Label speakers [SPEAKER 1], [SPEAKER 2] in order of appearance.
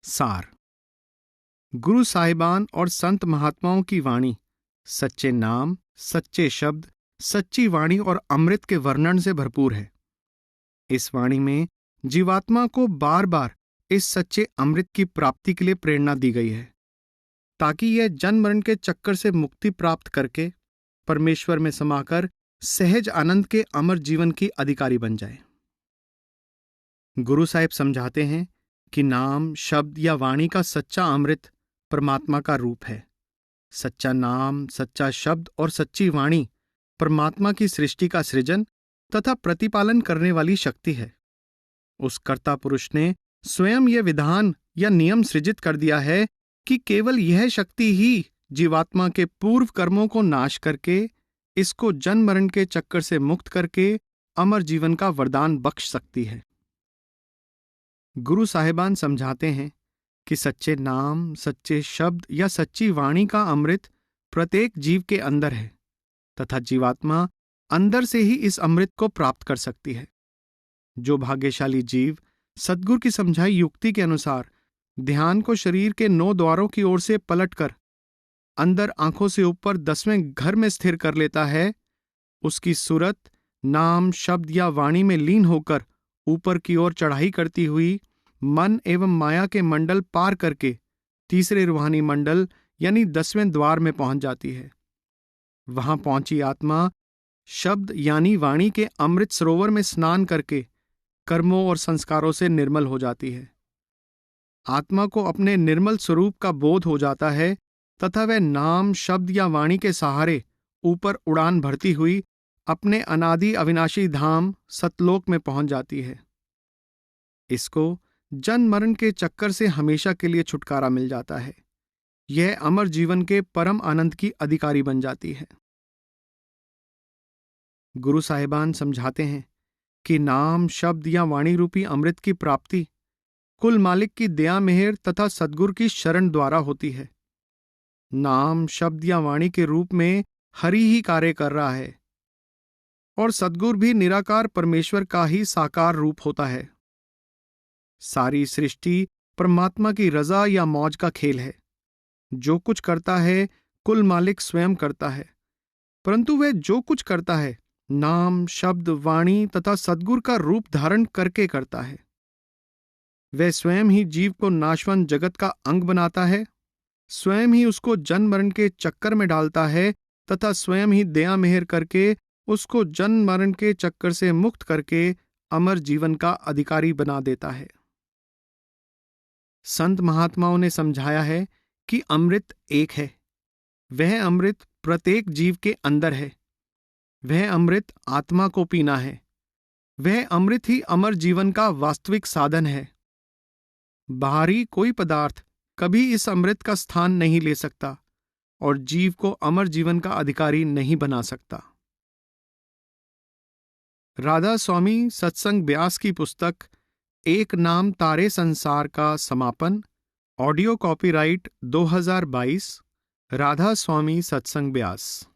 [SPEAKER 1] सार। गुरु साहिबान और संत महात्माओं की वाणी सच्चे नाम, सच्चे शब्द, सच्ची वाणी और अमृत के वर्णन से भरपूर है। इस वाणी में जीवात्मा को बार बार इस सच्चे अमृत की प्राप्ति के लिए प्रेरणा दी गई है, ताकि यह जन्म मरण के चक्कर से मुक्ति प्राप्त करके परमेश्वर में समाकर सहज आनंद के अमर जीवन की अधिकारी बन जाए। गुरु साहिब समझाते हैं कि नाम, शब्द या वाणी का सच्चा अमृत परमात्मा का रूप है। सच्चा नाम, सच्चा शब्द और सच्ची वाणी परमात्मा की सृष्टि का सृजन तथा प्रतिपालन करने वाली शक्ति है। उस कर्ता पुरुष ने स्वयं यह विधान या नियम सृजित कर दिया है कि केवल यह शक्ति ही जीवात्मा के पूर्व कर्मों को नाश करके इसको जन्म मरण के चक्कर से मुक्त करके अमर जीवन का वरदान बख्श सकती है। गुरु साहिबान समझाते हैं कि सच्चे नाम, सच्चे शब्द या सच्ची वाणी का अमृत प्रत्येक जीव के अंदर है तथा जीवात्मा अंदर से ही इस अमृत को प्राप्त कर सकती है। जो भाग्यशाली जीव सद्गुरु की समझाई युक्ति के अनुसार ध्यान को शरीर के 9 द्वारों की ओर से पलटकर अंदर आंखों से ऊपर 10वें घर में स्थिर कर लेता है, उसकी सूरत नाम, शब्द या वाणी में लीन होकर ऊपर की ओर चढ़ाई करती हुई मन एवं माया के मंडल पार करके तीसरे रूहानी मंडल यानी 10वें द्वार में पहुंच जाती है। वहां पहुंची आत्मा शब्द यानी वाणी के अमृत सरोवर में स्नान करके कर्मों और संस्कारों से निर्मल हो जाती है। आत्मा को अपने निर्मल स्वरूप का बोध हो जाता है तथा वह नाम, शब्द या वाणी के सहारे ऊपर उड़ान भरती हुई अपने अनादि अविनाशी धाम सतलोक में पहुंच जाती है। इसको जन्म मरण के चक्कर से हमेशा के लिए छुटकारा मिल जाता है। यह अमर जीवन के परम आनंद की अधिकारी बन जाती है। गुरु साहिबान समझाते हैं कि नाम, शब्द या वाणी रूपी अमृत की प्राप्ति कुल मालिक की दया मेहर तथा सद्गुरु की शरण द्वारा होती है। नाम, शब्द या वाणी के रूप में हरि ही कार्य कर रहा है और सद्गुरु भी निराकार परमेश्वर का ही साकार रूप होता है। सारी सृष्टि परमात्मा की रजा या मौज का खेल है। जो कुछ करता है कुल मालिक स्वयं करता है, परंतु वह जो कुछ करता है नाम, शब्द, वाणी तथा सद्गुरु का रूप धारण करके करता है। वह स्वयं ही जीव को नाशवान जगत का अंग बनाता है, स्वयं ही उसको जन्म मरण के चक्कर में डालता है तथा स्वयं ही दया मेहर करके उसको जन्म मरण के चक्कर से मुक्त करके अमर जीवन का अधिकारी बना देता है। संत महात्माओं ने समझाया है कि अमृत एक है। वह अमृत प्रत्येक जीव के अंदर है। वह अमृत आत्मा को पीना है। वह अमृत ही अमर जीवन का वास्तविक साधन है। बाहरी कोई पदार्थ कभी इस अमृत का स्थान नहीं ले सकता और जीव को अमर जीवन का अधिकारी नहीं बना सकता। राधा स्वामी सत्संग ब्यास की पुस्तक एक नाम तारे संसार का समापन, ऑडियो कॉपीराइट 2022, राधा स्वामी सत्संग ब्यास।